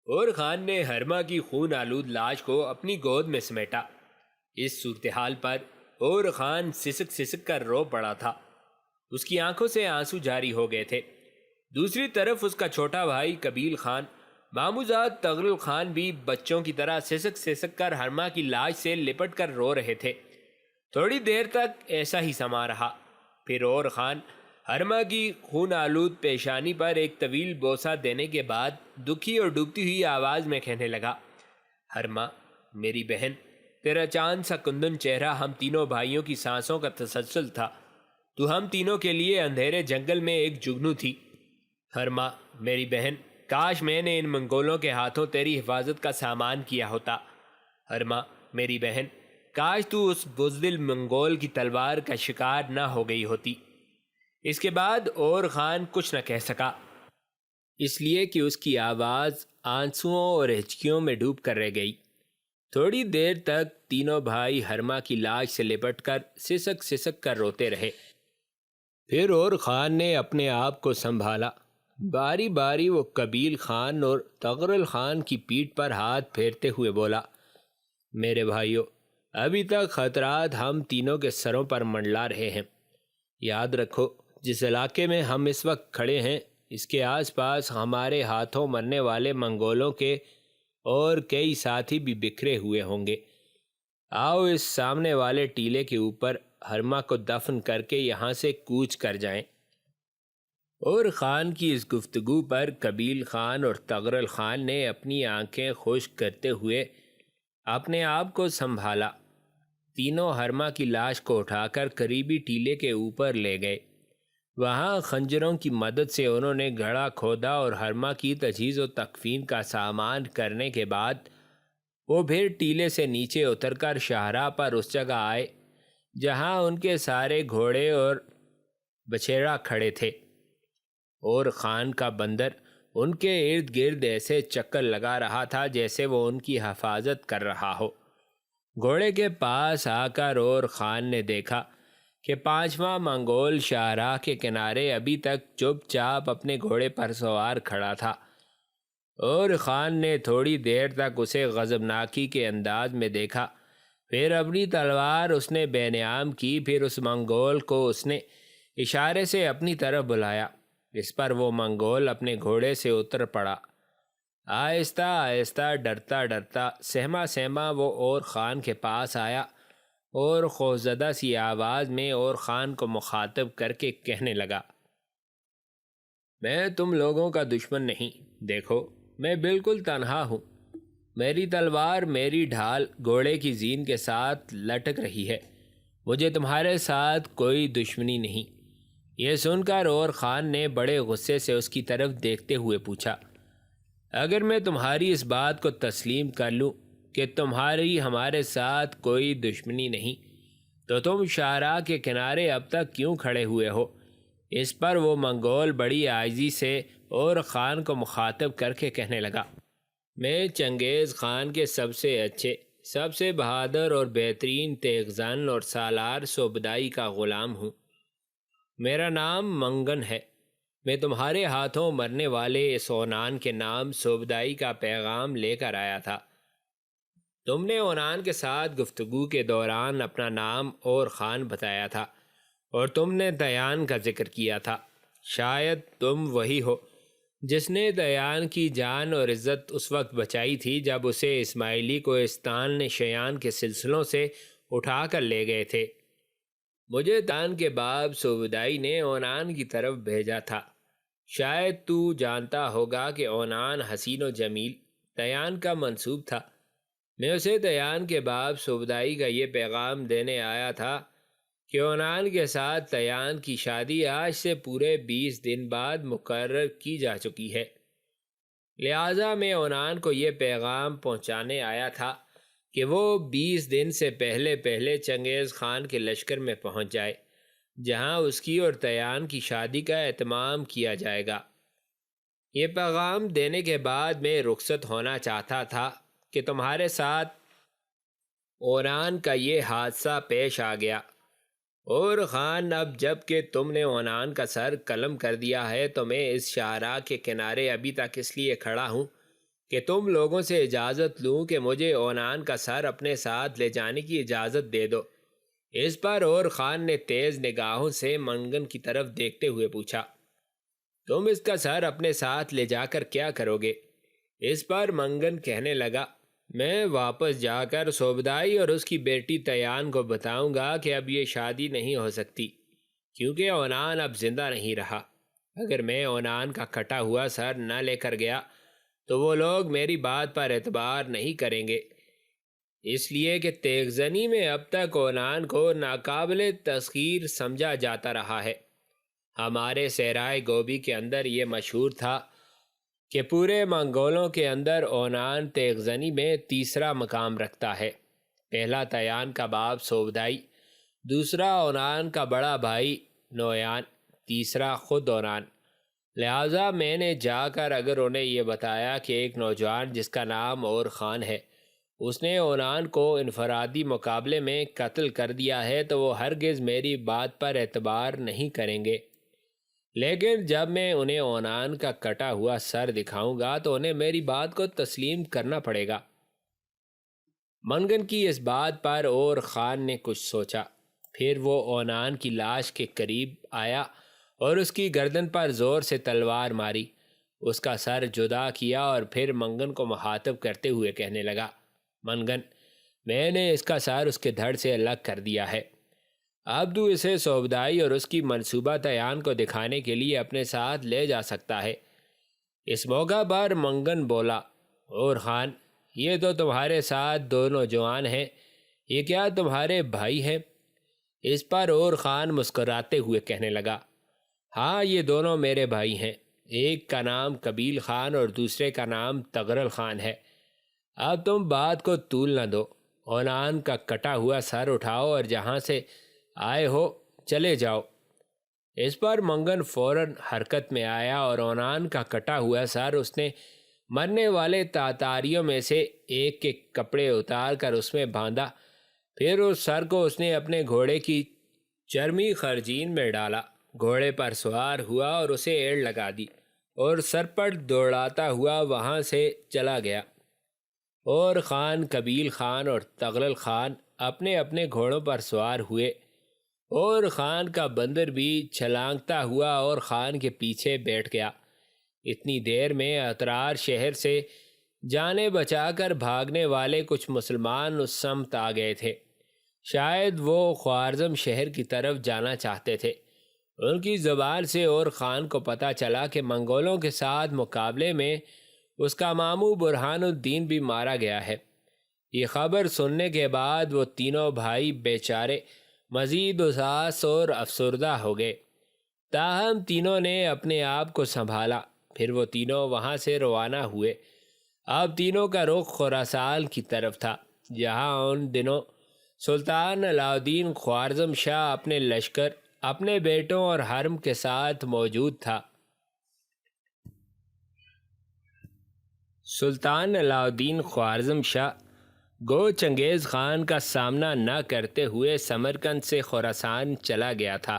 اور خان نے ہرما کی خون آلود لاش کو اپنی گود میں سمیٹا۔ اس صورتحال پر اور خان سسک سسک کر رو پڑا تھا۔ اس کی آنکھوں سے آنسو جاری ہو گئے تھے۔ دوسری طرف اس کا چھوٹا بھائی کبیل خان، ماموزاد تغرل خان بھی بچوں کی طرح سسک سسک کر ہرما کی لاش سے لپٹ کر رو رہے تھے۔ تھوڑی دیر تک ایسا ہی سما رہا، پھر اور خان ہرما کی خون آلود پیشانی پر ایک طویل بوسہ دینے کے بعد دکھی اور ڈوبتی ہوئی آواز میں کہنے لگا، ہرما میری بہن، تیرا چاند سا کندن چہرہ ہم تینوں بھائیوں کی سانسوں کا تسلسل تھا۔ تو ہم تینوں کے لیے اندھیرے جنگل میں ایک جگنو تھی۔ ہرما میری بہن، کاش میں نے ان منگولوں کے ہاتھوں تیری حفاظت کا سامان کیا ہوتا۔ ہرما میری بہن، کاش تو اس بزدل منگول کی تلوار کا شکار نہ ہو گئی ہوتی۔ اس کے بعد اور خان کچھ نہ کہہ سکا، اس لیے کہ اس کی آواز آنسوؤں اور ہچکیوں میں ڈوب کر رہ گئی۔ تھوڑی دیر تک تینوں بھائی ہرما کی لاش سے لپٹ کر سسک سسک کر روتے رہے۔ پھر اور خان نے اپنے آپ کو سنبھالا۔ باری باری وہ کبیل خان اور تغرل خان کی پیٹھ پر ہاتھ پھیرتے ہوئے بولا، میرے بھائیو، ابھی تک خطرات ہم تینوں کے سروں پر منڈلا رہے ہیں۔ یاد رکھو، جس علاقے میں ہم اس وقت کھڑے ہیں، اس کے آس پاس ہمارے ہاتھوں مرنے والے منگولوں کے اور کئی ساتھی بھی بکھرے ہوئے ہوں گے۔ آؤ اس سامنے والے ٹیلے کے اوپر ہرما کو دفن کر کے یہاں سے کوچ کر جائیں۔ اور خان کی اس گفتگو پر کبیل خان اور تغرل خان نے اپنی آنکھیں خشک کرتے ہوئے اپنے آپ کو سنبھالا۔ تینوں ہرما کی لاش کو اٹھا کر قریبی ٹیلے کے اوپر لے گئے۔ وہاں خنجروں کی مدد سے انہوں نے گڑھا کھودا اور ہرما کی تجہیز و تکفین کا سامان کرنے کے بعد وہ پھر ٹیلے سے نیچے اتر کر شاہراہ پر اس جگہ آئے جہاں ان کے سارے گھوڑے اور بچھیرا کھڑے تھے۔ اور خان کا بندر ان کے ارد گرد ایسے چکر لگا رہا تھا جیسے وہ ان کی حفاظت کر رہا ہو۔ گھوڑے کے پاس آ کر اور خان نے دیکھا کہ پانچواں منگول شاہراہ کے کنارے ابھی تک چپ چاپ اپنے گھوڑے پر سوار کھڑا تھا۔ اور خان نے تھوڑی دیر تک اسے غضبناکی کے انداز میں دیکھا، پھر اپنی تلوار اس نے بے نیام کی، پھر اس منگول کو اس نے اشارے سے اپنی طرف بلایا۔ اس پر وہ منگول اپنے گھوڑے سے اتر پڑا۔ آہستہ آہستہ، ڈرتا ڈرتا، سہما سہما وہ اور خان کے پاس آیا اور خوفزدہ سی آواز میں اور خان کو مخاطب کر کے کہنے لگا، میں تم لوگوں کا دشمن نہیں، دیکھو میں بالکل تنہا ہوں۔ میری تلوار، میری ڈھال گھوڑے کی زین کے ساتھ لٹک رہی ہے۔ مجھے تمہارے ساتھ کوئی دشمنی نہیں۔ یہ سن کر اور خان نے بڑے غصے سے اس کی طرف دیکھتے ہوئے پوچھا، اگر میں تمہاری اس بات کو تسلیم کر لوں کہ تمہاری ہمارے ساتھ کوئی دشمنی نہیں، تو تم شاہراہ کے کنارے اب تک کیوں کھڑے ہوئے ہو؟ اس پر وہ منگول بڑی عاجزی سے اور خان کو مخاطب کر کے کہنے لگا، میں چنگیز خان کے سب سے اچھے، سب سے بہادر اور بہترین تیغ زن اور سالار صوبدائی کا غلام ہوں۔ میرا نام منگن ہے۔ میں تمہارے ہاتھوں مرنے والے اس اونان کے نام صوبدائی کا پیغام لے کر آیا تھا۔ تم نے اونان کے ساتھ گفتگو کے دوران اپنا نام اور خان بتایا تھا، اور تم نے دیان کا ذکر کیا تھا۔ شاید تم وہی ہو جس نے دیان کی جان اور عزت اس وقت بچائی تھی جب اسے اسماعیلی کوہستان شیان کے سلسلوں سے اٹھا کر لے گئے تھے۔ مجھے تان کے باب صوبدائی نے اونان کی طرف بھیجا تھا۔ شاید تو جانتا ہوگا کہ اونان حسین و جمیل دیان کا منسوب تھا۔ میں اسے دیان کے باب صوبدائی کا یہ پیغام دینے آیا تھا کہ اونان کے ساتھ دیان کی شادی آج سے پورے 20 دن بعد مقرر کی جا چکی ہے۔ لہٰذا میں اونان کو یہ پیغام پہنچانے آیا تھا کہ وہ 20 دن سے پہلے پہلے چنگیز خان کے لشکر میں پہنچ جائے، جہاں اس کی اور دیان کی شادی کا اہتمام کیا جائے گا۔ یہ پیغام دینے کے بعد میں رخصت ہونا چاہتا تھا کہ تمہارے ساتھ اونان کا یہ حادثہ پیش آ گیا۔ اور خان، اب جب کہ تم نے اونان کا سر قلم کر دیا ہے تو میں اس شاہراہ کے کنارے ابھی تک اس لیے کھڑا ہوں کہ تم لوگوں سے اجازت لوں کہ مجھے اونان کا سر اپنے ساتھ لے جانے کی اجازت دے دو۔ اس پر اور خان نے تیز نگاہوں سے منگن کی طرف دیکھتے ہوئے پوچھا، تم اس کا سر اپنے ساتھ لے جا کر کیا کرو گے؟ اس پر منگن کہنے لگا، میں واپس جا کر صوبدائی اور اس کی بیٹی تیان کو بتاؤں گا کہ اب یہ شادی نہیں ہو سکتی، کیونکہ اونان اب زندہ نہیں رہا۔ اگر میں اونان کا کٹا ہوا سر نہ لے کر گیا تو وہ لوگ میری بات پر اعتبار نہیں کریں گے، اس لیے کہ تیغزنی میں اب تک اونان کو ناقابل تسخیر سمجھا جاتا رہا ہے۔ ہمارے صحرائے گوبی کے اندر یہ مشہور تھا کہ پورے منگولوں کے اندر اونان تیغزنی میں تیسرا مقام رکھتا ہے۔ پہلا تیان کا باپ صوبدائی، دوسرا اونان کا بڑا بھائی نویان، تیسرا خود اونان۔ لہٰذا میں نے جا کر اگر انہیں یہ بتایا کہ ایک نوجوان جس کا نام اور خان ہے اس نے اونان کو انفرادی مقابلے میں قتل کر دیا ہے، تو وہ ہرگز میری بات پر اعتبار نہیں کریں گے، لیکن جب میں انہیں اونان کا کٹا ہوا سر دکھاؤں گا تو انہیں میری بات کو تسلیم کرنا پڑے گا۔ منگن کی اس بات پر اور خان نے کچھ سوچا، پھر وہ اونان کی لاش کے قریب آیا اور اس کی گردن پر زور سے تلوار ماری، اس کا سر جدا کیا اور پھر منگن کو مخاطب کرتے ہوئے کہنے لگا، منگن، میں نے اس کا سر اس کے دھڑ سے الگ کر دیا ہے، اب تو اسے صوبدائی اور اس کی منصوبہ تیان کو دکھانے کے لیے اپنے ساتھ لے جا سکتا ہے۔ اس موقع پر منگن بولا، اور خان، یہ تو تمہارے ساتھ دو نوجوان ہیں، یہ کیا تمہارے بھائی ہیں؟ اس پر اور خان مسکراتے ہوئے کہنے لگا، ہاں، یہ دونوں میرے بھائی ہیں، ایک کا نام قبیل خان اور دوسرے کا نام تغرل خان ہے۔ اب تم بات کو طول نہ دو، اونان کا کٹا ہوا سر اٹھاؤ اور جہاں سے آئے ہو چلے جاؤ۔ اس پر منگن فوراً حرکت میں آیا اور اونان کا کٹا ہوا سر اس نے مرنے والے تاتاریوں میں سے ایک کے کپڑے اتار کر اس میں باندھا، پھر اس سر کو اس نے اپنے گھوڑے کی چرمی خرجین میں ڈالا، گھوڑے پر سوار ہوا اور اسے ایڑ لگا دی اور سرپٹ دوڑاتا ہوا وہاں سے چلا گیا۔ اور خان قبیل خان اور تغلل خان اپنے اپنے گھوڑوں پر سوار ہوئے، اور خان کا بندر بھی چھلانگتا ہوا اور خان کے پیچھے بیٹھ گیا۔ اتنی دیر میں اترار شہر سے جانیں بچا کر بھاگنے والے کچھ مسلمان اس سمت آ گئے تھے، شاید وہ خوارزم شہر کی طرف جانا چاہتے تھے۔ ان کی زبان سے اور خان کو پتہ چلا کہ منگولوں کے ساتھ مقابلے میں اس کا ماموں برہان الدین بھی مارا گیا ہے۔ یہ خبر سننے کے بعد وہ تینوں بھائی بیچارے مزید اداس اور افسردہ ہو گئے، تاہم تینوں نے اپنے آپ کو سنبھالا۔ پھر وہ تینوں وہاں سے روانہ ہوئے۔ اب تینوں کا رخ خراسان کی طرف تھا، جہاں ان دنوں سلطان علاء الدین خوارزم شاہ اپنے لشکر، اپنے بیٹوں اور حرم کے ساتھ موجود تھا۔ سلطان علاء الدین خوارزم شاہ گو چنگیز خان کا سامنا نہ کرتے ہوئے سمرقند سے خراسان چلا گیا تھا،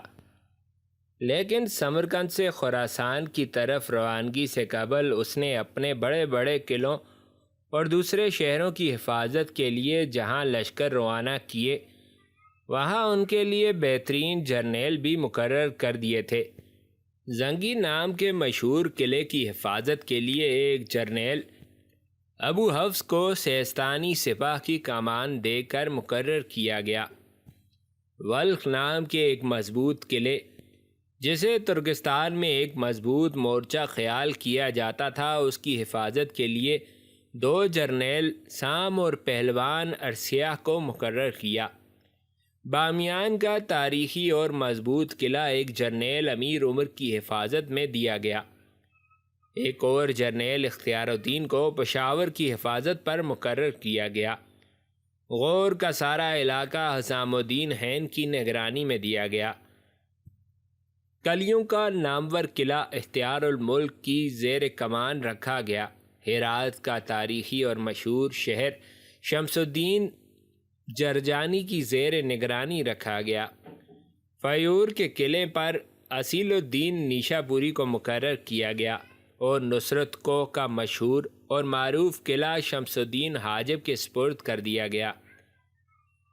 لیکن سمرقند سے خراسان کی طرف روانگی سے قبل اس نے اپنے بڑے بڑے قلعوں اور دوسرے شہروں کی حفاظت کے لیے جہاں لشکر روانہ کیے، وہاں ان کے لیے بہترین جرنیل بھی مقرر کر دیے تھے۔ زنگی نام کے مشہور قلعے کی حفاظت کے لیے ایک جرنیل ابو حفص کو سیستانی سپاہ کی کمان دے کر مقرر کیا گیا۔ ولخ نام کے ایک مضبوط قلعے، جسے ترکستان میں ایک مضبوط مورچہ خیال کیا جاتا تھا، اس کی حفاظت کے لیے دو جرنیل سام اور پہلوان ارسیہ کو مقرر کیا۔ بامیان کا تاریخی اور مضبوط قلعہ ایک جرنیل امیر عمر کی حفاظت میں دیا گیا۔ ایک اور جرنیل اختیار الدین کو پشاور کی حفاظت پر مقرر کیا گیا۔ غور کا سارا علاقہ حسام الدین حین کی نگرانی میں دیا گیا۔ کلیوں کا نامور قلعہ اختیار الملک کی زیر کمان رکھا گیا۔ ہرات کا تاریخی اور مشہور شہر شمس الدین جرجانی کی زیر نگرانی رکھا گیا۔ فیور کے قلعے پر اصیل الدین نیشا پوری کو مقرر کیا گیا۔ اور نصرت کوہ کا مشہور اور معروف قلعہ شمس الدین حاجب کے سپرد کر دیا گیا۔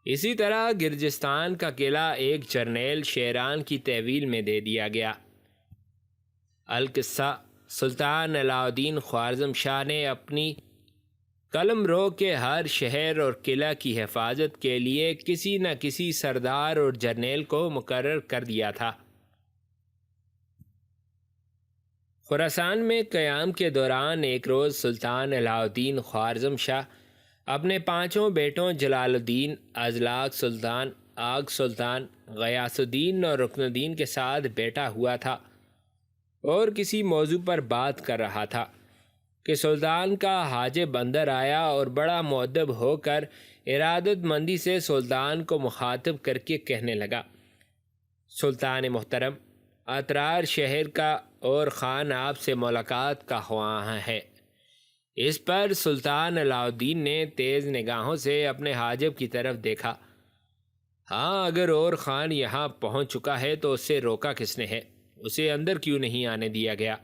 اسی طرح گرجستان کا قلعہ ایک جرنیل شیران کی تحویل میں دے دیا گیا۔ القصہ، سلطان علاء الدین خوارزم شاہ نے اپنی قلم رو کے ہر شہر اور قلعہ کی حفاظت کے لیے کسی نہ کسی سردار اور جرنیل کو مقرر کر دیا تھا۔ خراسان میں قیام کے دوران ایک روز سلطان علاء الدین خوارزم شاہ اپنے 5 بیٹوں جلال الدین، ازلاق سلطان، آگ سلطان، غیاث الدین اور رکن الدین کے ساتھ بیٹھا ہوا تھا اور کسی موضوع پر بات کر رہا تھا کہ سلطان کا حاجب اندر آیا اور بڑا مؤدب ہو کر ارادت مندی سے سلطان کو مخاطب کر کے کہنے لگا، سلطان محترم، اترار شہر کا اور خان آپ سے ملاقات کا خواہاں ہے۔ اس پر سلطان علاء الدین نے تیز نگاہوں سے اپنے حاجب کی طرف دیکھا۔ ہاں، اگر اور خان یہاں پہنچ چکا ہے تو اسے روکا کس نے ہے؟ اسے اندر کیوں نہیں آنے دیا گیا؟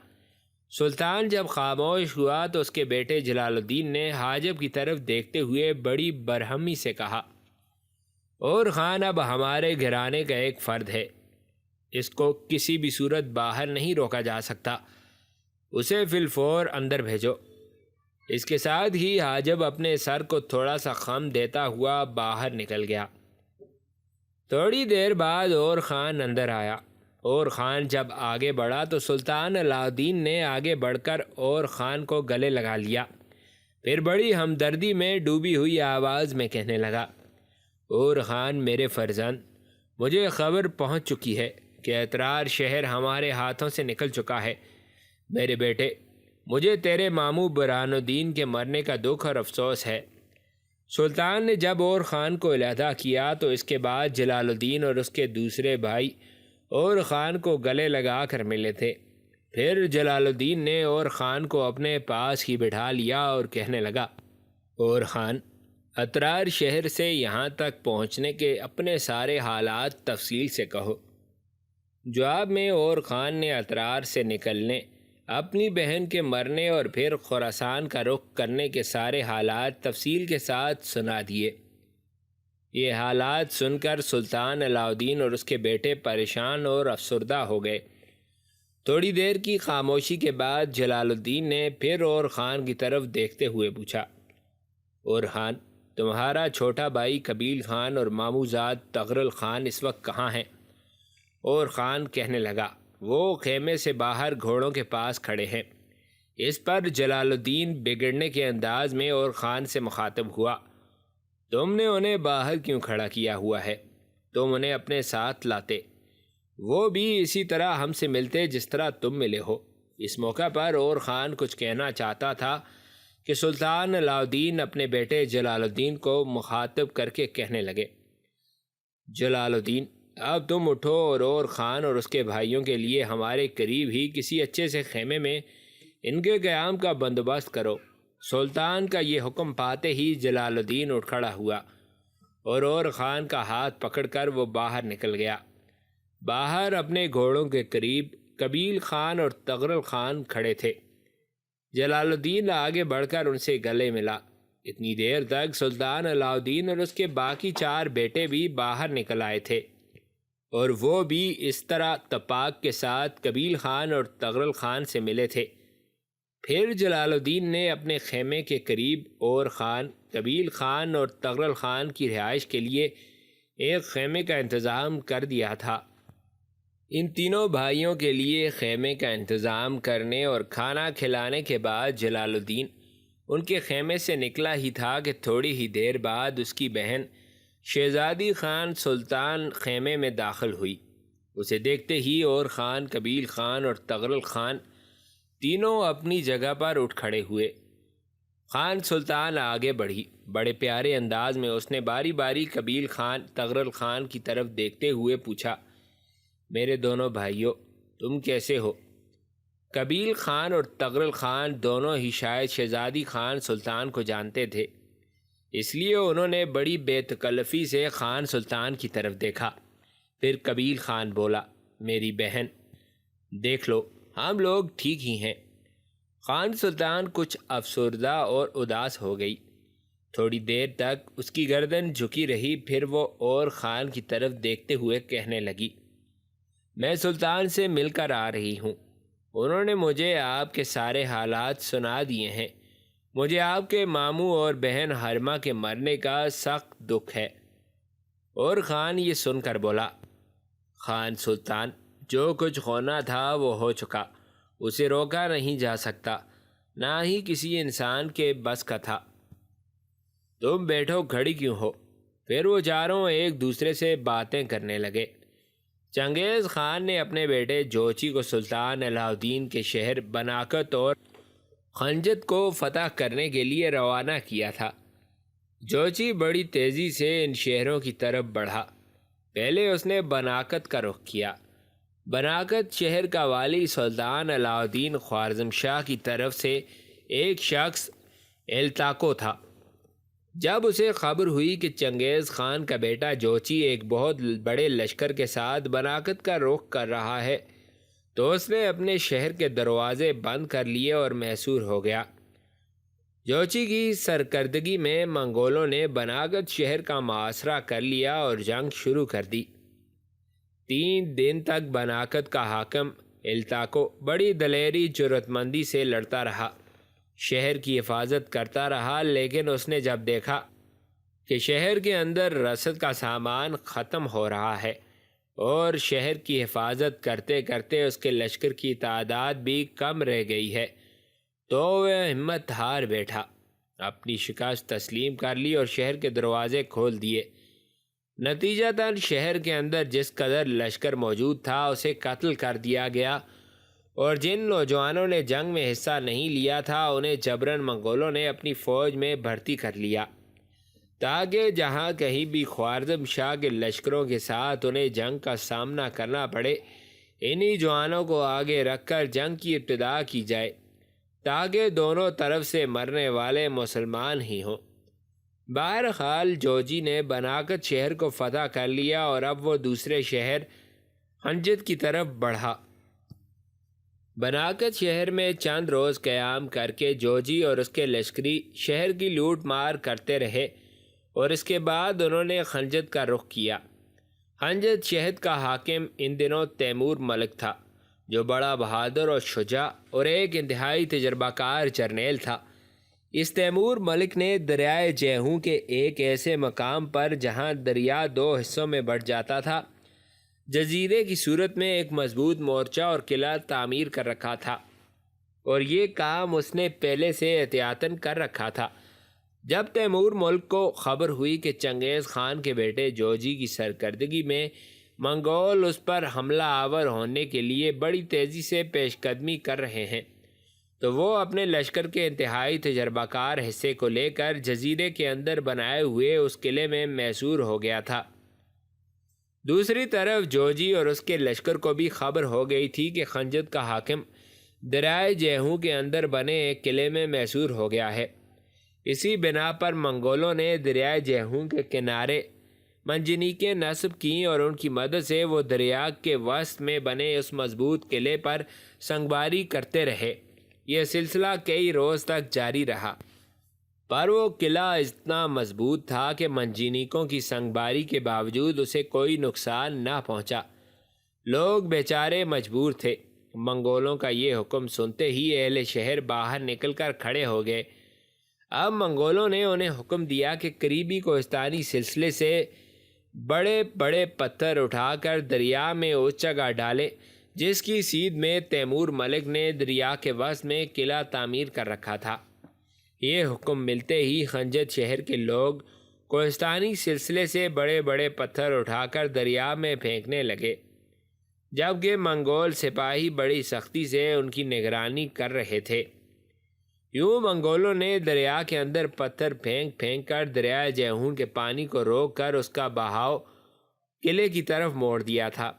سلطان جب خاموش ہوا تو اس کے بیٹے جلال الدین نے حاجب کی طرف دیکھتے ہوئے بڑی برہمی سے کہا، اور خان اب ہمارے گھرانے کا ایک فرد ہے، اس کو کسی بھی صورت باہر نہیں روکا جا سکتا، اسے فی الفور اندر بھیجو۔ اس کے ساتھ ہی حاجب اپنے سر کو تھوڑا سا خم دیتا ہوا باہر نکل گیا۔ تھوڑی دیر بعد اور خان اندر آیا۔ اور خان جب آگے بڑھا تو سلطان علاء الدین نے آگے بڑھ کر اور خان کو گلے لگا لیا، پھر بڑی ہمدردی میں ڈوبی ہوئی آواز میں کہنے لگا، اور خان میرے فرزند، مجھے خبر پہنچ چکی ہے کہ اترار شہر ہمارے ہاتھوں سے نکل چکا ہے۔ میرے بیٹے، مجھے تیرے ماموں برہان الدین کے مرنے کا دکھ اور افسوس ہے۔ سلطان نے جب اور خان کو علیحدہ کیا تو اس کے بعد جلال الدین اور اس کے دوسرے بھائی اور خان کو گلے لگا کر ملے تھے۔ پھر جلال الدین نے اور خان کو اپنے پاس ہی بٹھا لیا اور کہنے لگا، اور خان، اترار شہر سے یہاں تک پہنچنے کے اپنے سارے حالات تفصیل سے کہو۔ جواب میں اور خان نے اترار سے نکلنے، اپنی بہن کے مرنے اور پھر خراسان کا رخ کرنے کے سارے حالات تفصیل کے ساتھ سنا دیے۔ یہ حالات سن کر سلطان علاء الدین اور اس کے بیٹے پریشان اور افسردہ ہو گئے۔ تھوڑی دیر کی خاموشی کے بعد جلال الدین نے پھر اور خان کی طرف دیکھتے ہوئے پوچھا، اور خان، تمہارا چھوٹا بھائی قبیل خان اور ماموں زاد تغرل خان اس وقت کہاں ہیں؟ اور خان کہنے لگا، وہ خیمے سے باہر گھوڑوں کے پاس کھڑے ہیں۔ اس پر جلال الدین بگڑنے کے انداز میں اور خان سے مخاطب ہوا، تم نے انہیں باہر کیوں کھڑا کیا ہوا ہے؟ تم انہیں اپنے ساتھ لاتے، وہ بھی اسی طرح ہم سے ملتے جس طرح تم ملے ہو۔ اس موقع پر اور خان کچھ کہنا چاہتا تھا کہ سلطان علاء الدین اپنے بیٹے جلال الدین کو مخاطب کر کے کہنے لگے، جلال الدین، اب تم اٹھو اور خان اور اس کے بھائیوں کے لیے ہمارے قریب ہی کسی اچھے سے خیمے میں ان کے قیام کا بندوبست کرو۔ سلطان کا یہ حکم پاتے ہی جلال الدین اٹھ کھڑا ہوا اور خان کا ہاتھ پکڑ کر وہ باہر نکل گیا۔ باہر اپنے گھوڑوں کے قریب قبیل خان اور تغرل خان کھڑے تھے۔ جلال الدین آگے بڑھ کر ان سے گلے ملا۔ اتنی دیر تک سلطان علاء الدین اور اس کے باقی 4 بیٹے بھی باہر نکل آئے تھے، اور وہ بھی اس طرح تپاک کے ساتھ قبیل خان اور تغرل خان سے ملے تھے۔ پھر جلال الدین نے اپنے خیمے کے قریب اور خان، قبیل خان اور تغرل خان کی رہائش کے لیے ایک خیمے کا انتظام کر دیا تھا۔ ان تینوں بھائیوں کے لیے خیمے کا انتظام کرنے اور کھانا کھلانے کے بعد جلال الدین ان کے خیمے سے نکلا ہی تھا کہ تھوڑی ہی دیر بعد اس کی بہن شہزادی خان سلطان خیمے میں داخل ہوئی۔ اسے دیکھتے ہی اور خان، قبیل خان اور تغرل خان تینوں اپنی جگہ پر اٹھ کھڑے ہوئے۔ خان سلطان آگے بڑھی۔ بڑے پیارے انداز میں اس نے باری باری قبیل خان، تغرل خان کی طرف دیکھتے ہوئے پوچھا، میرے دونوں بھائیوں، تم کیسے ہو؟ قبیل خان اور تغرل خان دونوں ہی شاید شہزادی خان سلطان کو جانتے تھے، اس لیے انہوں نے بڑی بے تکلفی سے خان سلطان کی طرف دیکھا۔ پھر قبیل خان بولا، میری بہن، دیکھ لو، ہم لوگ ٹھیک ہی ہیں، خان سلطان کچھ افسردہ اور اداس ہو گئی۔ تھوڑی دیر تک اس کی گردن جھکی رہی، پھر وہ اور خان کی طرف دیکھتے ہوئے کہنے لگی، میں سلطان سے مل کر آ رہی ہوں۔ انہوں نے مجھے آپ کے سارے حالات سنا دیے ہیں۔ مجھے آپ کے ماموں اور بہن حرمہ کے مرنے کا سخت دکھ ہے۔ اور خان یہ سن کر بولا، خان سلطان، جو کچھ ہونا تھا وہ ہو چکا، اسے روکا نہیں جا سکتا، نہ ہی کسی انسان کے بس کا تھا۔ تم بیٹھو، کھڑی کیوں ہو؟ پھر وہ چاروں ایک دوسرے سے باتیں کرنے لگے۔ چنگیز خان نے اپنے بیٹے جوچی کو سلطان علاء الدین کے شہر بناکت اور خنجت کو فتح کرنے کے لیے روانہ کیا تھا۔ جوچی بڑی تیزی سے ان شہروں کی طرف بڑھا۔ پہلے اس نے بناکت کا رخ کیا۔ بناکت شہر کا والی سلطان علاء الدین خوارزم شاہ کی طرف سے ایک شخص التاکو تھا۔ جب اسے خبر ہوئی کہ چنگیز خان کا بیٹا جوچی ایک بہت بڑے لشکر کے ساتھ بناکت کا رخ کر رہا ہے، تو اس نے اپنے شہر کے دروازے بند کر لیے اور محصور ہو گیا۔ جوچی کی سرکردگی میں منگولوں نے بناکت شہر کا محاصرہ کر لیا اور جنگ شروع کر دی۔ 3 دن تک بناکت کا حاکم التاکو بڑی دلیری جرأت مندی سے لڑتا رہا، شہر کی حفاظت کرتا رہا، لیکن اس نے جب دیکھا کہ شہر کے اندر رسد کا سامان ختم ہو رہا ہے اور شہر کی حفاظت کرتے کرتے اس کے لشکر کی تعداد بھی کم رہ گئی ہے، تو وہ ہمت ہار بیٹھا، اپنی شکست تسلیم کر لی اور شہر کے دروازے کھول دیے۔ نتیجتاً شہر کے اندر جس قدر لشکر موجود تھا اسے قتل کر دیا گیا، اور جن نوجوانوں نے جنگ میں حصہ نہیں لیا تھا انہیں جبراً منگولوں نے اپنی فوج میں بھرتی کر لیا، تاکہ جہاں کہیں بھی خوارزم شاہ کے لشکروں کے ساتھ انہیں جنگ کا سامنا کرنا پڑے، انہی جوانوں کو آگے رکھ کر جنگ کی ابتدا کی جائے، تاکہ دونوں طرف سے مرنے والے مسلمان ہی ہوں۔ بہرحال جوجی نے بناکت شہر کو فتح کر لیا اور اب وہ دوسرے شہر خنجت کی طرف بڑھا۔ بناکت شہر میں چند روز قیام کر کے جوجی اور اس کے لشکری شہر کی لوٹ مار کرتے رہے، اور اس کے بعد انہوں نے خنجت کا رخ کیا۔ خنجت شہر کا حاکم ان دنوں تیمور ملک تھا، جو بڑا بہادر اور شجاع اور ایک انتہائی تجربہ کار جرنیل تھا۔ اس تیمور ملک نے دریائے جیہوں کے ایک ایسے مقام پر جہاں دریا 2 حصوں میں بٹ جاتا تھا، جزیرے کی صورت میں ایک مضبوط مورچہ اور قلعہ تعمیر کر رکھا تھا، اور یہ کام اس نے پہلے سے احتیاطاً کر رکھا تھا۔ جب تیمور ملک کو خبر ہوئی کہ چنگیز خان کے بیٹے جوجی کی سرکردگی میں منگول اس پر حملہ آور ہونے کے لیے بڑی تیزی سے پیش قدمی کر رہے ہیں، تو وہ اپنے لشکر کے انتہائی تجربہ کار حصے کو لے کر جزیرے کے اندر بنائے ہوئے اس قلعے میں محصور ہو گیا تھا۔ دوسری طرف جوجی اور اس کے لشکر کو بھی خبر ہو گئی تھی کہ خنجت کا حاکم دریائے جیہوں کے اندر بنے ایک قلعے میں محصور ہو گیا ہے۔ اسی بنا پر منگولوں نے دریائے جیہوں کے کنارے منجنیقیں نصب کیں اور ان کی مدد سے وہ دریا کے وسط میں بنے اس مضبوط قلعے پر سنگباری کرتے رہے۔ یہ سلسلہ کئی روز تک جاری رہا، پر وہ قلعہ اتنا مضبوط تھا کہ منجنیقوں کی سنگباری کے باوجود اسے کوئی نقصان نہ پہنچا۔ لوگ بیچارے مجبور تھے۔ منگولوں کا یہ حکم سنتے ہی اہل شہر باہر نکل کر کھڑے ہو گئے۔ اب منگولوں نے انہیں حکم دیا کہ قریبی کوہستانی سلسلے سے بڑے بڑے پتھر اٹھا کر دریا میں اس جگہ ڈالیں جس کی سیدھ میں تیمور ملک نے دریا کے وسط میں قلعہ تعمیر کر رکھا تھا۔ یہ حکم ملتے ہی خنجت شہر کے لوگ کوہستانی سلسلے سے بڑے بڑے پتھر اٹھا کر دریا میں پھینکنے لگے، جبکہ منگول سپاہی بڑی سختی سے ان کی نگرانی کر رہے تھے۔ یوں منگولوں نے دریا کے اندر پتھر پھینک پھینک کر دریائے جیہون کے پانی کو روک کر اس کا بہاؤ قلعے کی طرف موڑ دیا تھا۔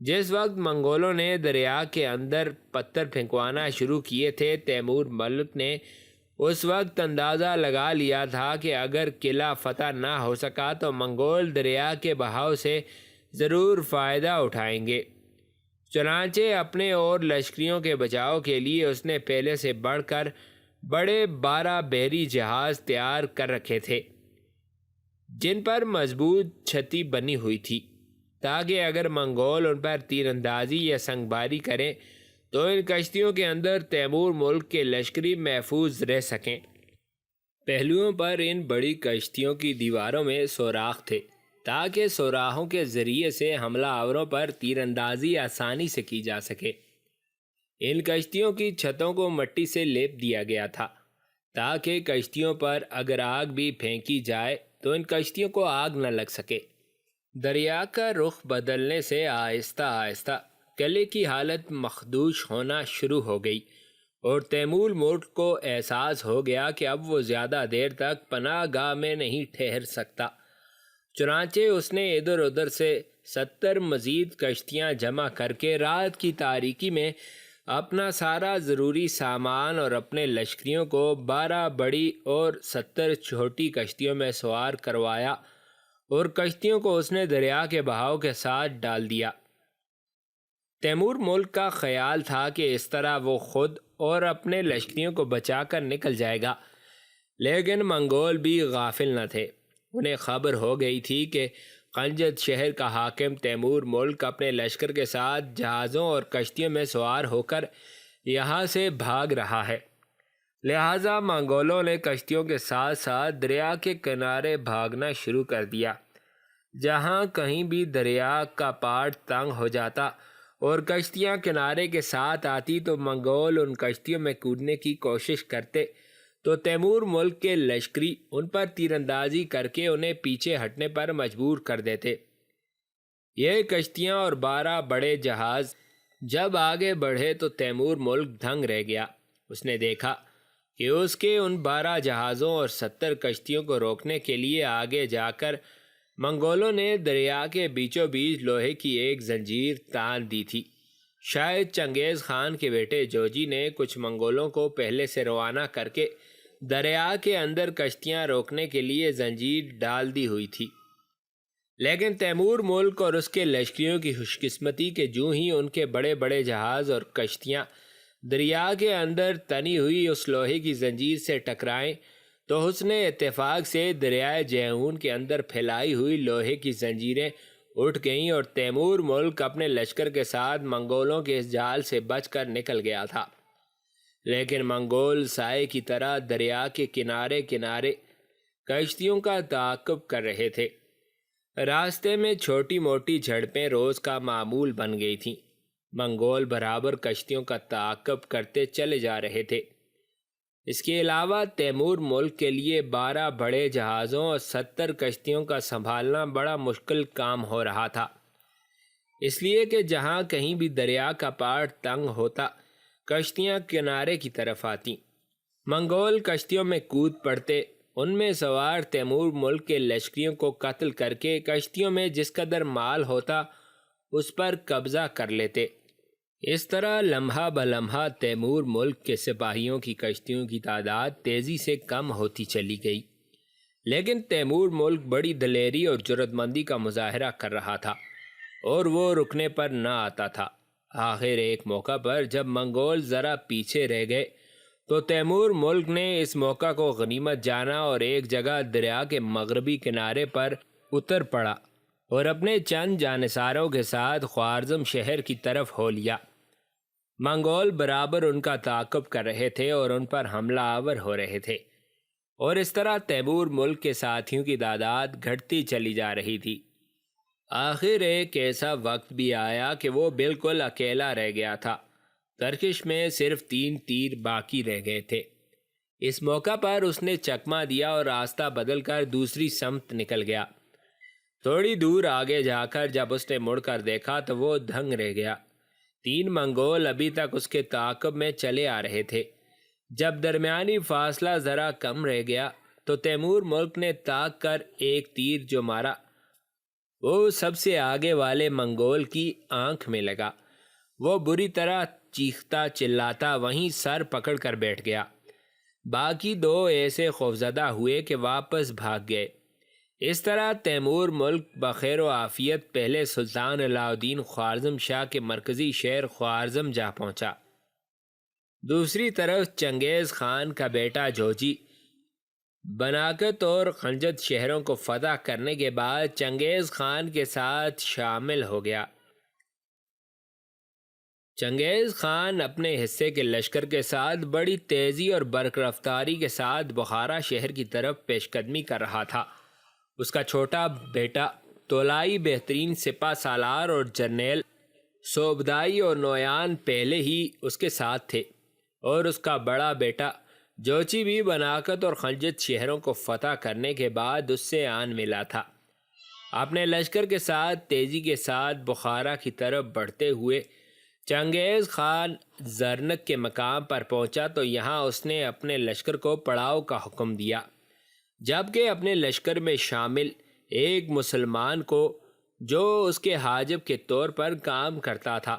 جس وقت منگولوں نے دریا کے اندر پتھر پھینکوانا شروع کیے تھے، تیمور ملک نے اس وقت اندازہ لگا لیا تھا کہ اگر قلعہ فتح نہ ہو سکا تو منگول دریا کے بہاؤ سے ضرور فائدہ اٹھائیں گے۔ چنانچہ اپنے اور لشکریوں کے بچاؤ کے لیے اس نے پہلے سے بڑھ کر بڑے 12 بحری جہاز تیار کر رکھے تھے، جن پر مضبوط چھتی بنی ہوئی تھی، تاکہ اگر منگول ان پر تیر اندازی یا سنگ باری کریں تو ان کشتیوں کے اندر تیمور ملک کے لشکری محفوظ رہ سکیں۔ پہلوؤں پر ان بڑی کشتیوں کی دیواروں میں سوراخ تھے، تاکہ سوراخوں کے ذریعے سے حملہ آوروں پر تیر اندازی آسانی سے کی جا سکے۔ ان کشتیوں کی چھتوں کو مٹی سے لیپ دیا گیا تھا، تاکہ کشتیوں پر اگر آگ بھی پھینکی جائے تو ان کشتیوں کو آگ نہ لگ سکے۔ دریا کا رخ بدلنے سے آہستہ آہستہ قلعے کی حالت مخدوش ہونا شروع ہو گئی، اور تیمور ملک کو احساس ہو گیا کہ اب وہ زیادہ دیر تک پناہ گاہ میں نہیں ٹھہر سکتا۔ چنانچہ اس نے ادھر ادھر سے 70 مزید کشتیاں جمع کر کے رات کی تاریکی میں اپنا سارا ضروری سامان اور اپنے لشکریوں کو 12 بڑی اور 70 چھوٹی کشتیوں میں سوار کروایا، اور کشتیوں کو اس نے دریا کے بہاؤ کے ساتھ ڈال دیا۔ تیمور ملک کا خیال تھا کہ اس طرح وہ خود اور اپنے لشکریوں کو بچا کر نکل جائے گا، لیکن منگول بھی غافل نہ تھے۔ انہیں خبر ہو گئی تھی کہ قنجد شہر کا حاکم تیمور ملک اپنے لشکر کے ساتھ جہازوں اور کشتیوں میں سوار ہو کر یہاں سے بھاگ رہا ہے، لہٰذا منگولوں نے کشتیوں کے ساتھ ساتھ دریا کے کنارے بھاگنا شروع کر دیا۔ جہاں کہیں بھی دریا کا پاٹ تنگ ہو جاتا اور کشتیاں کنارے کے ساتھ آتی تو منگول ان کشتیوں میں کودنے کی کوشش کرتے، تو تیمور ملک کے لشکری ان پر تیر اندازی کر کے انہیں پیچھے ہٹنے پر مجبور کر دیتے۔ یہ کشتیاں اور 12 بڑے جہاز جب آگے بڑھے تو تیمور ملک دھنگ رہ گیا۔ اس نے دیکھا کہ اس کے ان 12 جہازوں اور 70 کشتیوں کو روکنے کے لیے آگے جا کر منگولوں نے دریا کے بیچوں بیچ لوہے کی ایک زنجیر تان دی تھی۔ شاید چنگیز خان کے بیٹے جوجی نے کچھ منگولوں کو پہلے سے روانہ کر کے دریا کے اندر کشتیاں روکنے کے لیے زنجیر ڈال دی ہوئی تھی، لیکن تیمور ملک اور اس کے لشکریوں کی خوش قسمتی کہ جو ہی ان کے بڑے بڑے جہاز اور کشتیاں دریا کے اندر تنی ہوئی اس لوہے کی زنجیر سے ٹکرائیں تو حسن اتفاق سے دریائے جیہون کے اندر پھیلائی ہوئی لوہے کی زنجیریں اٹھ گئیں، اور تیمور ملک اپنے لشکر کے ساتھ منگولوں کے اس جال سے بچ کر نکل گیا تھا۔ لیکن منگول سائے کی طرح دریا کے کنارے کنارے کشتیوں کا تعاقب کر رہے تھے۔ راستے میں چھوٹی موٹی جھڑپیں روز کا معمول بن گئی تھیں۔ منگول برابر کشتیوں کا تعاقب کرتے چلے جا رہے تھے۔ اس کے علاوہ تیمور ملک کے لیے 12 بڑے جہازوں اور 70 کشتیوں کا سنبھالنا بڑا مشکل کام ہو رہا تھا، اس لیے کہ جہاں کہیں بھی دریا کا پاٹ تنگ ہوتا کشتیاں کنارے کی طرف آتی۔ منگول کشتیوں میں کود پڑتے، ان میں سوار تیمور ملک کے لشکریوں کو قتل کر کے کشتیوں میں جس قدر مال ہوتا اس پر قبضہ کر لیتے۔ اس طرح لمحہ بلمحہ تیمور ملک کے سپاہیوں کی کشتیوں کی تعداد تیزی سے کم ہوتی چلی گئی، لیکن تیمور ملک بڑی دلیری اور جرأت مندی کا مظاہرہ کر رہا تھا، اور وہ رکنے پر نہ آتا تھا۔ آخر ایک موقع پر جب منگول ذرا پیچھے رہ گئے تو تیمور ملک نے اس موقع کو غنیمت جانا اور ایک جگہ دریا کے مغربی کنارے پر اتر پڑا اور اپنے چند جانثاروں کے ساتھ خوارزم شہر کی طرف ہو لیا۔ منگول برابر ان کا تعاقب کر رہے تھے اور ان پر حملہ آور ہو رہے تھے، اور اس طرح تیمور ملک کے ساتھیوں کی تعداد گھٹتی چلی جا رہی تھی۔ آخر ایک ایسا وقت بھی آیا کہ وہ بالکل اکیلا رہ گیا تھا۔ ترکش میں صرف 3 تیر باقی رہ گئے تھے۔ اس موقع پر اس نے چکمہ دیا اور راستہ بدل کر دوسری سمت نکل گیا۔ تھوڑی دور آگے جا کر جب اس نے مڑ کر دیکھا تو وہ دھنگ رہ گیا۔ 3 منگول ابھی تک اس کے تعاقب میں چلے آ رہے تھے۔ جب درمیانی فاصلہ ذرا کم رہ گیا تو تیمور ملک نے تاک کر ایک تیر جو مارا وہ سب سے آگے والے منگول کی آنکھ میں لگا۔ وہ بری طرح چیختا چلاتا وہیں سر پکڑ کر بیٹھ گیا۔ باقی 2 ایسے خوفزدہ ہوئے کہ واپس بھاگ گئے۔ اس طرح تیمور ملک بخیر و عافیت پہلے سلطان علاء الدین خوارزم شاہ کے مرکزی شہر خوارزم جا پہنچا۔ دوسری طرف چنگیز خان کا بیٹا جوجی بناکت اور خنجت شہروں کو فتح کرنے کے بعد چنگیز خان کے ساتھ شامل ہو گیا۔ چنگیز خان اپنے حصے کے لشکر کے ساتھ بڑی تیزی اور برق رفتاری کے ساتھ بخارا شہر کی طرف پیش قدمی کر رہا تھا۔ اس کا چھوٹا بیٹا تولائی بہترین سپہ سالار اور جرنیل صوبدائی اور نویان پہلے ہی اس کے ساتھ تھے، اور اس کا بڑا بیٹا جوچی بھی بناکت اور خنجت شہروں کو فتح کرنے کے بعد اس سے آن ملا تھا۔ اپنے لشکر کے ساتھ تیزی کے ساتھ بخارا کی طرف بڑھتے ہوئے چنگیز خان زرنک کے مقام پر پہنچا تو یہاں اس نے اپنے لشکر کو پڑاؤ کا حکم دیا، جبکہ اپنے لشکر میں شامل ایک مسلمان کو جو اس کے حاجب کے طور پر کام کرتا تھا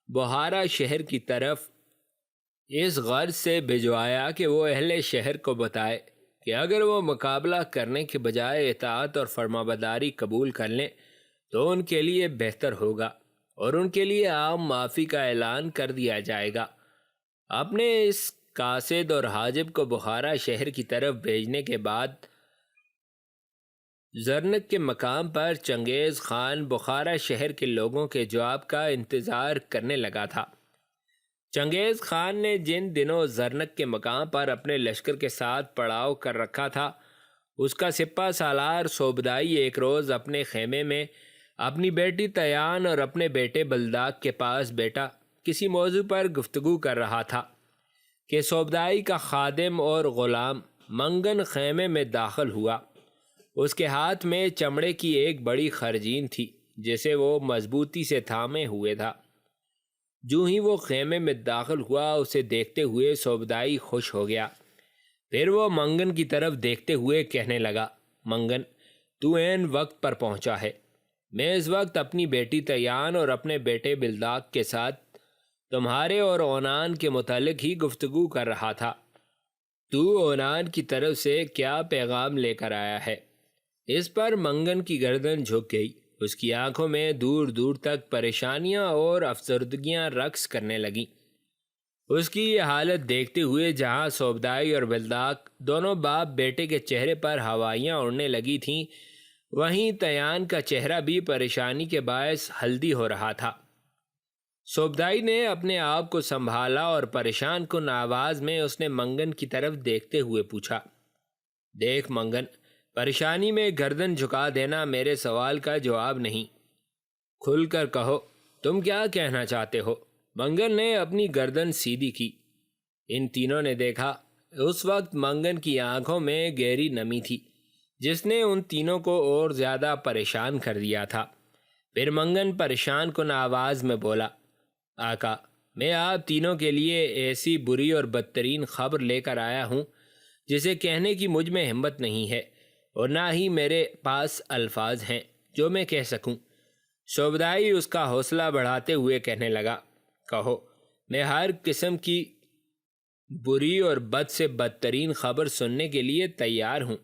بخارا شہر کی طرف اس غرض سے بھجوایا کہ وہ اہل شہر کو بتائے کہ اگر وہ مقابلہ کرنے کے بجائے اطاعت اور فرمانبرداری قبول کر لیں تو ان کے لیے بہتر ہوگا، اور ان کے لیے عام معافی کا اعلان کر دیا جائے گا۔ اپنے اس قاصد اور حاجب کو بخارا شہر کی طرف بھیجنے کے بعد زرنک کے مقام پر چنگیز خان بخارا شہر کے لوگوں کے جواب کا انتظار کرنے لگا تھا۔ چنگیز خان نے جن دنوں زرنک کے مقام پر اپنے لشکر کے ساتھ پڑاؤ کر رکھا تھا، اس کا سپہ سالار صوبدائی ایک روز اپنے خیمے میں اپنی بیٹی تیان اور اپنے بیٹے بلداغ کے پاس بیٹا کسی موضوع پر گفتگو کر رہا تھا کہ صوبدائی کا خادم اور غلام منگن خیمے میں داخل ہوا۔ اس کے ہاتھ میں چمڑے کی ایک بڑی خرجین تھی جسے وہ مضبوطی سے تھامے ہوئے تھا۔ جو ہی وہ خیمے میں داخل ہوا اسے دیکھتے ہوئے صوبدائی خوش ہو گیا۔ پھر وہ منگن کی طرف دیکھتے ہوئے کہنے لگا، منگن، تو عین وقت پر پہنچا ہے۔ میں اس وقت اپنی بیٹی تیان اور اپنے بیٹے بلداغ کے ساتھ تمہارے اور اونان کے متعلق ہی گفتگو کر رہا تھا۔ تو اونان کی طرف سے کیا پیغام لے کر آیا ہے؟ اس پر منگن کی گردن جھک گئی، اس کی آنکھوں میں دور دور تک پریشانیاں اور افسردگیاں رقص کرنے لگیں۔ اس کی یہ حالت دیکھتے ہوئے جہاں صوبدائی اور بلداغ دونوں باپ بیٹے کے چہرے پر ہوائیاں اڑنے لگی تھیں، وہیں تیان کا چہرہ بھی پریشانی کے باعث ہلدی ہو رہا تھا۔ صوبدائی نے اپنے آپ کو سنبھالا اور پریشان کن آواز میں اس نے منگن کی طرف دیکھتے ہوئے پوچھا، دیکھ منگن، پریشانی میں گردن جھکا دینا میرے سوال کا جواب نہیں، کھل کر کہو تم کیا کہنا چاہتے ہو۔ منگن نے اپنی گردن سیدھی کی۔ ان تینوں نے دیکھا اس وقت منگن کی آنکھوں میں گہری نمی تھی جس نے ان تینوں کو اور زیادہ پریشان کر دیا تھا۔ پھر منگن پریشان کن آواز میں بولا، آقا، میں آپ تینوں کے لیے ایسی بری اور بدترین خبر لے کر آیا ہوں جسے کہنے کی مجھ میں ہمت نہیں ہے، اور نہ ہی میرے پاس الفاظ ہیں جو میں کہہ سکوں۔ صوبدائی اس کا حوصلہ بڑھاتے ہوئے کہنے لگا، کہو، میں ہر قسم کی بری اور بد سے بدترین خبر سننے کے لیے تیار ہوں۔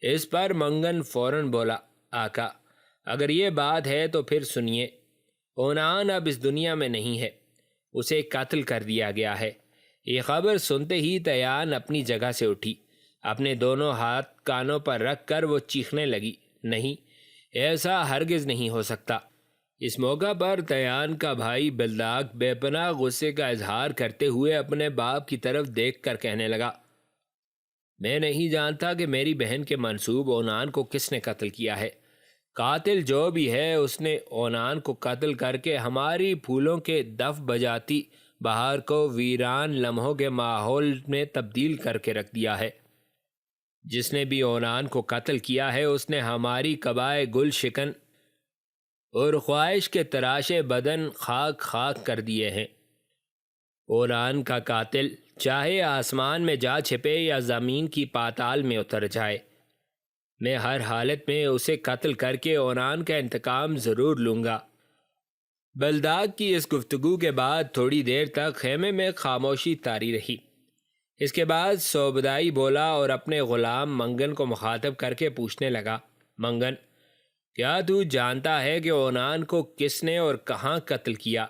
اس پر منگن فوراً بولا، آقا، اگر یہ بات ہے تو پھر سنیے۔ اونان اب اس دنیا میں نہیں ہے، اسے قتل کر دیا گیا ہے۔ یہ خبر سنتے ہی تیان اپنی جگہ سے اٹھی، اپنے دونوں ہاتھ کانوں پر رکھ کر وہ چیخنے لگی، نہیں، ایسا ہرگز نہیں ہو سکتا۔ اس موقع پر تیان کا بھائی بلداغ بے پناہ غصے کا اظہار کرتے ہوئے اپنے باپ کی طرف دیکھ کر کہنے لگا، میں نہیں جانتا کہ میری بہن کے منسوب اونان کو کس نے قتل کیا ہے۔ قاتل جو بھی ہے اس نے اونان کو قتل کر کے ہماری پھولوں کے دف بجاتی بہار کو ویران لمحوں کے ماحول میں تبدیل کر کے رکھ دیا ہے۔ جس نے بھی اونان کو قتل کیا ہے اس نے ہماری قبائے گل شکن اور خواہش کے تراشے بدن خاک خاک کر دیے ہیں۔ اونان کا قاتل چاہے آسمان میں جا چھپے یا زمین کی پاتال میں اتر جائے، میں ہر حالت میں اسے قتل کر کے اونان کا انتقام ضرور لوں گا۔ بلداغ کی اس گفتگو کے بعد تھوڑی دیر تک خیمے میں خاموشی طاری رہی۔ اس کے بعد صوبدائی بولا اور اپنے غلام منگن کو مخاطب کر کے پوچھنے لگا، منگن، کیا تو جانتا ہے کہ اونان کو کس نے اور کہاں قتل کیا؟